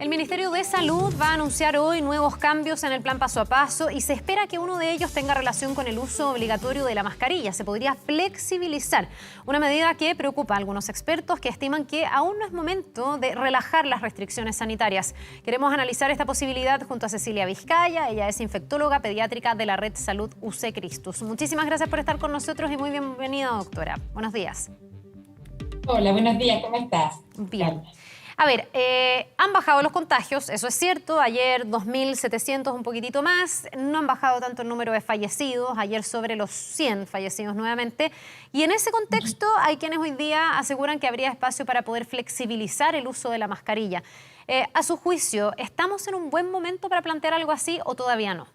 El Ministerio de Salud va a anunciar hoy nuevos cambios en el plan paso a paso y se espera que uno de ellos tenga relación con el uso obligatorio de la mascarilla. Se podría flexibilizar, una medida que preocupa a algunos expertos que estiman que aún no es momento de relajar las restricciones sanitarias. Queremos analizar esta posibilidad junto a Cecilia Vizcaya. Ella es infectóloga pediátrica de la Red Salud UC Christus. Muchísimas gracias por estar con nosotros y muy bienvenida, doctora. Buenos días. Hola, buenos días, ¿cómo estás? Bien. A ver, han bajado los contagios, eso es cierto. Ayer 2.700, un poquitito más. No han bajado tanto el número de fallecidos. Ayer sobre los 100 fallecidos nuevamente. Y en ese contexto hay quienes hoy día aseguran que habría espacio para poder flexibilizar el uso de la mascarilla. A su juicio, ¿estamos en un buen momento para plantear algo así o todavía no?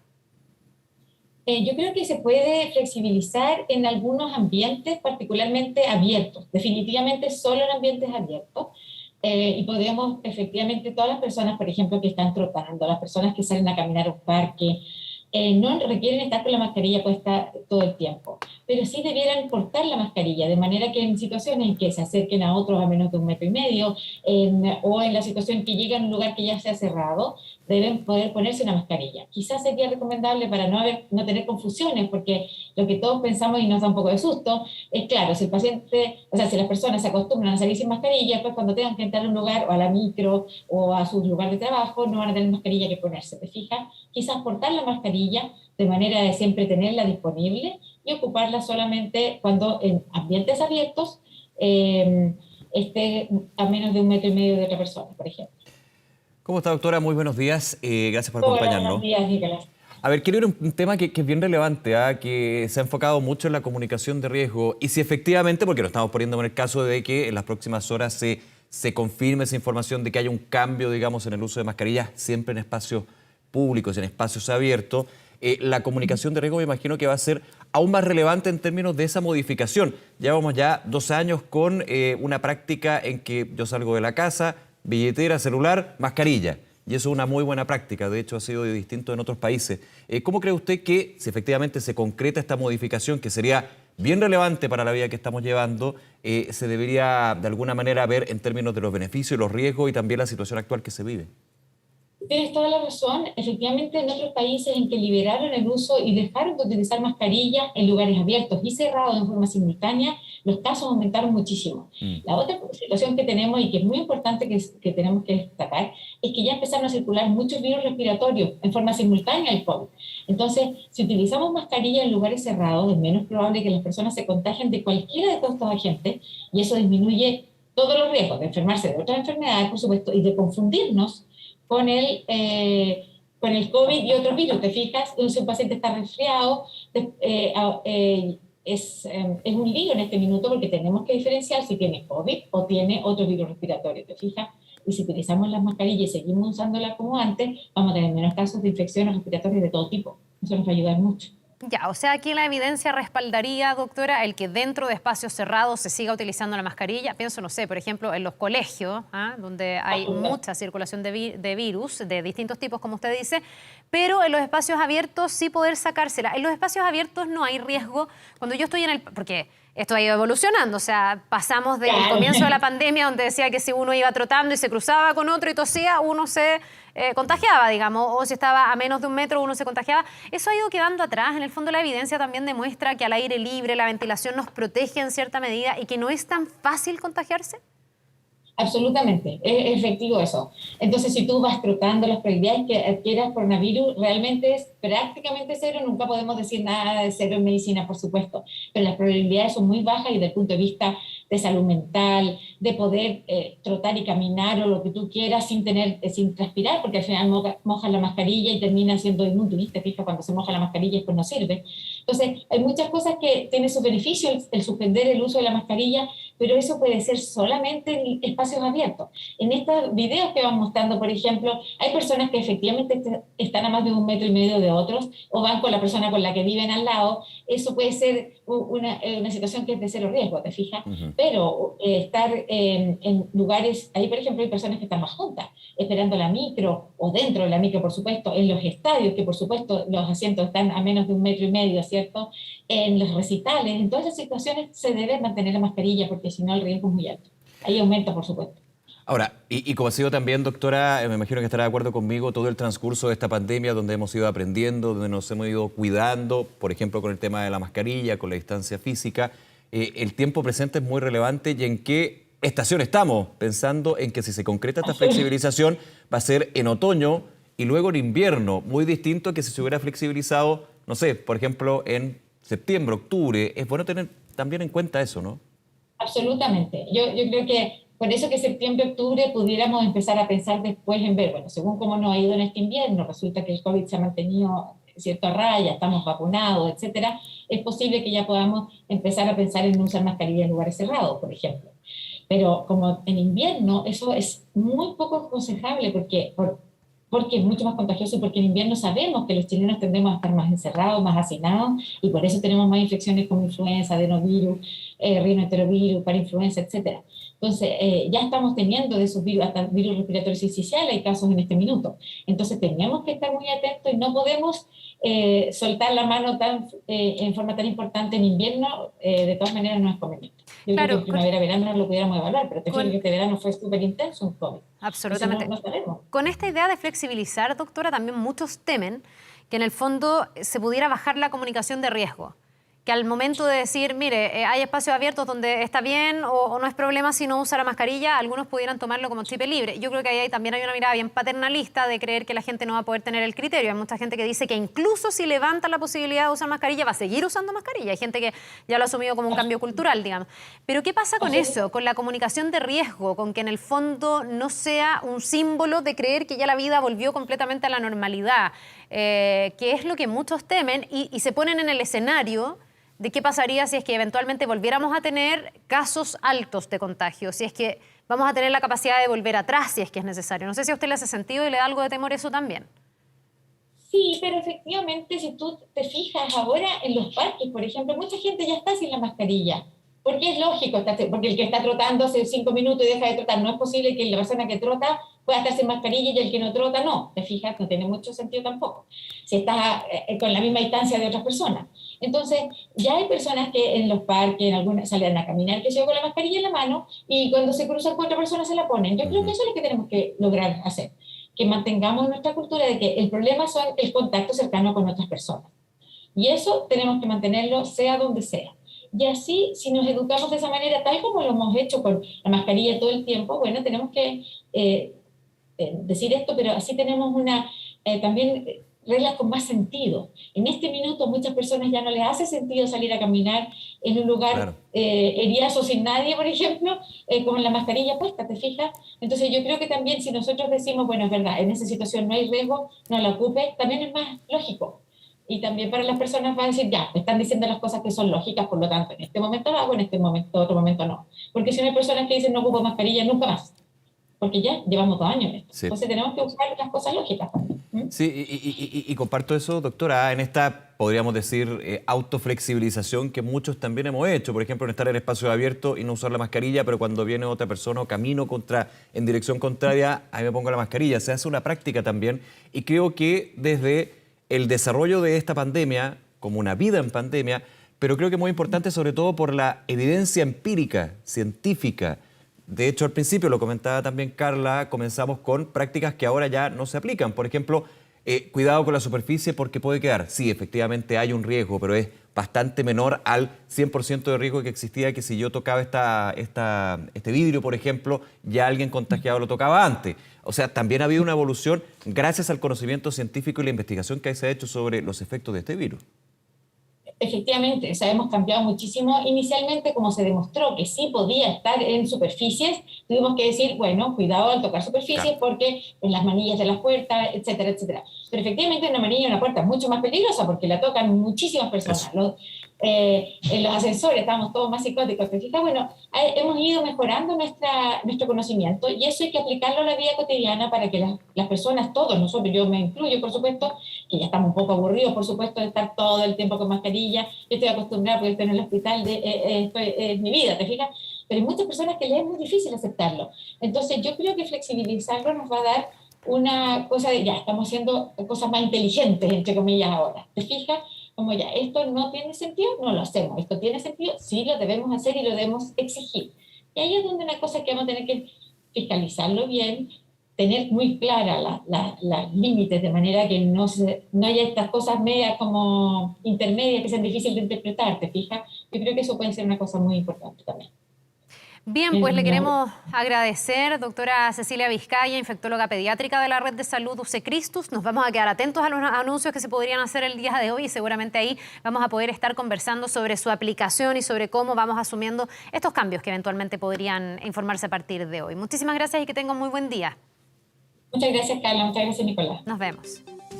Yo creo que se puede flexibilizar en algunos ambientes particularmente abiertos, definitivamente solo en ambientes abiertos. Y podríamos, efectivamente, todas las personas, por ejemplo, que están trotando, las personas que salen a caminar a un parque, no requieren estar con la mascarilla puesta todo el tiempo, pero sí debieran portar la mascarilla, de manera que en situaciones en que se acerquen a otros a menos de 1,5 metros, o en la situación que llegan a un lugar que ya se ha cerrado, deben poder ponerse una mascarilla. Quizás sería recomendable para no tener confusiones, porque lo que todos pensamos y nos da un poco de susto es, claro, si el paciente, o sea, si las personas se acostumbran a salir sin mascarilla, pues cuando tengan que entrar a un lugar o a la micro o a su lugar de trabajo, no van a tener mascarilla que ponerse, ¿te fijas? Quizás portar la mascarilla de manera de siempre tenerla disponible y ocuparla solamente cuando en ambientes abiertos esté a menos de 1,5 metros de otra persona, por ejemplo. ¿Cómo está, doctora? Muy buenos días. Gracias por Hola, acompañarnos. buenos días, Nicolás. A ver, quiero ir a un tema que es bien relevante, que se ha enfocado mucho en la comunicación de riesgo. Y si efectivamente, porque lo estamos poniendo en el caso de que en las próximas horas se confirme esa información de que haya un cambio, digamos, en el uso de mascarillas, siempre en espacios públicos, en espacios abiertos, la comunicación de riesgo me imagino que va a ser aún más relevante en términos de esa modificación. Llevamos ya 2 años con una práctica en que yo salgo de la casa, billetera, celular, mascarilla. Y eso es una muy buena práctica, de hecho ha sido distinto en otros países. ¿Cómo cree usted que, si efectivamente se concreta esta modificación, que sería bien relevante para la vida que estamos llevando, se debería de alguna manera ver en términos de los beneficios, los riesgos y también la situación actual que se vive? Tienes toda la razón. Efectivamente, en otros países en que liberaron el uso y dejaron de utilizar mascarillas en lugares abiertos y cerrados en forma simultánea, los casos aumentaron muchísimo. La otra situación que tenemos y que es muy importante que tenemos que destacar es que ya empezaron a circular muchos virus respiratorios en forma simultánea al COVID. Entonces, si utilizamos mascarilla en lugares cerrados, es menos probable que las personas se contagien de cualquiera de todos estos agentes y eso disminuye todos los riesgos de enfermarse de otras enfermedades, por supuesto, y de confundirnos con el COVID y otros virus. ¿Te fijas? Si un paciente está resfriado, es un lío en este minuto porque tenemos que diferenciar si tiene COVID o tiene otro virus respiratorio. ¿Te fijas? Y si utilizamos las mascarillas y seguimos usándolas como antes, vamos a tener menos casos de infecciones respiratorias de todo tipo. Eso nos va a ayudar mucho. Ya, o sea, aquí la evidencia respaldaría, doctora, el que dentro de espacios cerrados se siga utilizando la mascarilla. Pienso, no sé, por ejemplo, en los colegios, donde hay mucha circulación de virus de distintos tipos, como usted dice, pero en los espacios abiertos sí poder sacársela. En los espacios abiertos no hay riesgo. Cuando yo estoy porque esto ha ido evolucionando, o sea, pasamos del comienzo de la pandemia donde decía que si uno iba trotando y se cruzaba con otro y tosía, uno se contagiaba, digamos, o si estaba a menos de 1 metro uno se contagiaba. Eso ha ido quedando atrás. En el fondo la evidencia también demuestra que al aire libre la ventilación nos protege en cierta medida y que no es tan fácil contagiarse. Absolutamente, es efectivo eso. Entonces, si tú vas trotando, las probabilidades que adquieras coronavirus realmente es prácticamente cero. Nunca podemos decir nada de cero en medicina, por supuesto, pero las probabilidades son muy bajas y desde el punto de vista de salud mental, de poder trotar y caminar o lo que tú quieras sin transpirar, porque al final mojas la mascarilla y termina siendo inútil, ¿viste? Fija, cuando se moja la mascarilla después no sirve. Entonces, hay muchas cosas que tienen sus beneficios el suspender el uso de la mascarilla, pero eso puede ser solamente en espacios abiertos. En estos videos que van mostrando, por ejemplo, hay personas que efectivamente están a más de 1,5 metros de otros o van con la persona con la que viven al lado. Eso puede ser una situación que es de cero riesgo, ¿te fijas? Pero estar en lugares, ahí por ejemplo hay personas que están más juntas, esperando la micro o dentro de la micro, por supuesto, en los estadios, que por supuesto los asientos están a menos de 1,5 metros, ¿cierto? En los recitales, en todas esas situaciones se debe mantener la mascarilla porque si no el riesgo es muy alto. Ahí aumenta, por supuesto. Ahora, y como ha sido también, doctora, me imagino que estará de acuerdo conmigo, todo el transcurso de esta pandemia donde hemos ido aprendiendo, donde nos hemos ido cuidando, por ejemplo, con el tema de la mascarilla, con la distancia física, el tiempo presente es muy relevante y en qué estación estamos, pensando en que si se concreta esta flexibilización va a ser en otoño y luego en invierno, muy distinto a que si se hubiera flexibilizado, no sé, por ejemplo, en septiembre, octubre. Es bueno tener también en cuenta eso, ¿no? Absolutamente. Yo creo que por eso que septiembre, octubre pudiéramos empezar a pensar después en ver, bueno, según cómo nos ha ido en este invierno, resulta que el COVID se ha mantenido cierto a raya, estamos vacunados, etcétera, es posible que ya podamos empezar a pensar en no usar mascarilla en lugares cerrados, por ejemplo. Pero como en invierno, eso es muy poco aconsejable porque es mucho más contagioso y porque en invierno sabemos que los chilenos tendemos a estar más encerrados, más hacinados y por eso tenemos más infecciones como influenza, adenovirus, rinoenterovirus, parainfluenza, etcétera. Entonces, ya estamos teniendo de esos virus, hasta virus respiratorios sinciciales, hay casos en este minuto. Entonces, tenemos que estar muy atentos y no podemos soltar la mano en forma tan importante en invierno, de todas maneras no es conveniente. Yo creo que en primavera-verano no lo pudiéramos evaluar, pero te fijas que este verano fue súper intenso en COVID. Absolutamente. No sabemos. Con esta idea de flexibilizar, doctora, también muchos temen que en el fondo se pudiera bajar la comunicación de riesgo. Que al momento de decir, mire, hay espacios abiertos donde está bien o no es problema si no usa la mascarilla, algunos pudieran tomarlo como chip libre. Yo creo que ahí también hay una mirada bien paternalista de creer que la gente no va a poder tener el criterio. Hay mucha gente que dice que incluso si levanta la posibilidad de usar mascarilla, va a seguir usando mascarilla. Hay gente que ya lo ha asumido como un cambio cultural, digamos. Pero ¿qué pasa con eso? Con la comunicación de riesgo, con que en el fondo no sea un símbolo de creer que ya la vida volvió completamente a la normalidad, que es lo que muchos temen y se ponen en el escenario de qué pasaría si es que eventualmente volviéramos a tener casos altos de contagio, si es que vamos a tener la capacidad de volver atrás si es que es necesario. No sé si a usted le hace sentido y le da algo de temor eso también. Sí, pero efectivamente, si tú te fijas ahora en los parques, por ejemplo, mucha gente ya está sin la mascarilla. Porque es lógico, porque el que está trotando hace 5 minutos y deja de trotar, no es posible que la persona que trota pueda estar sin mascarilla y el que no trota no. Te fijas, no tiene mucho sentido tampoco. Si estás con la misma distancia de otras personas. Entonces, ya hay personas que en los parques, en algunas salen a caminar, que llevan con la mascarilla en la mano y cuando se cruzan con otra persona se la ponen. Yo creo que eso es lo que tenemos que lograr hacer. Que mantengamos nuestra cultura de que el problema son el contacto cercano con otras personas. Y eso tenemos que mantenerlo sea donde sea. Y así, si nos educamos de esa manera, tal como lo hemos hecho con la mascarilla todo el tiempo, bueno, tenemos que decir esto, pero así tenemos también reglas con más sentido. En este minuto muchas personas ya no les hace sentido salir a caminar en un lugar Claro. heriazo sin nadie, por ejemplo, con la mascarilla puesta, ¿te fijas? Entonces yo creo que también si nosotros decimos, bueno, es verdad, en esa situación no hay riesgo, no la ocupe, también es más lógico. Y también para las personas va a decir, ya, me están diciendo las cosas que son lógicas, por lo tanto, en este momento lo hago, en este momento, otro momento no. Porque si no hay personas que dicen, no ocupo mascarilla nunca más, porque ya llevamos 2 años en esto. Sí. Entonces tenemos que buscar las cosas lógicas también. Sí, y comparto eso, doctora, en esta, podríamos decir, autoflexibilización que muchos también hemos hecho. Por ejemplo, en estar en espacio abierto y no usar la mascarilla, pero cuando viene otra persona o camino en dirección contraria, ahí me pongo la mascarilla. Se hace una práctica también y creo que desde el desarrollo de esta pandemia, como una vida en pandemia, pero creo que es muy importante sobre todo por la evidencia empírica, científica. De hecho, al principio, lo comentaba también Carla, comenzamos con prácticas que ahora ya no se aplican. Por ejemplo, cuidado con la superficie porque puede quedar. Sí, efectivamente hay un riesgo, pero es bastante menor al 100% de riesgo que existía que si yo tocaba este vidrio, por ejemplo, ya alguien contagiado lo tocaba antes. O sea, también ha habido una evolución gracias al conocimiento científico y la investigación que se ha hecho sobre los efectos de este virus. Efectivamente, o sea, hemos cambiado muchísimo. Inicialmente, como se demostró que sí podía estar en superficies, tuvimos que decir, bueno, cuidado al tocar superficies porque en las manillas de las puertas, etcétera, etcétera. Pero efectivamente una manilla de una puerta es mucho más peligrosa porque la tocan muchísimas personas. En los ascensores estábamos todos más psicóticos. ¿Te fijas? Bueno, hemos ido mejorando nuestro conocimiento y eso hay que aplicarlo a la vida cotidiana para que las personas, todos nosotros, yo me incluyo, por supuesto, que ya estamos un poco aburridos, por supuesto, de estar todo el tiempo con mascarilla. Yo estoy acostumbrada porque estoy en el hospital, esto es mi vida, ¿te fijas? Pero hay muchas personas que les es muy difícil aceptarlo. Entonces yo creo que flexibilizarlo nos va a dar una cosa de, ya, estamos haciendo cosas más inteligentes, entre comillas, ahora. ¿Te fijas? Como ya, esto no tiene sentido, no lo hacemos. Esto tiene sentido, sí lo debemos hacer y lo debemos exigir. Y ahí es donde una cosa que vamos a tener que fiscalizarlo bien, tener muy clara las límites, de manera que no haya estas cosas medias como intermedias que sean difíciles de interpretar, ¿te fijas? Yo creo que eso puede ser una cosa muy importante también. Bien, pues le queremos agradecer, doctora Cecilia Vizcaya, infectóloga pediátrica de la Red de Salud UC Christus. Nos vamos a quedar atentos a los anuncios que se podrían hacer el día de hoy y seguramente ahí vamos a poder estar conversando sobre su aplicación y sobre cómo vamos asumiendo estos cambios que eventualmente podrían informarse a partir de hoy. Muchísimas gracias y que tengan muy buen día. Muchas gracias, Carla. Muchas gracias, Nicolás. Nos vemos.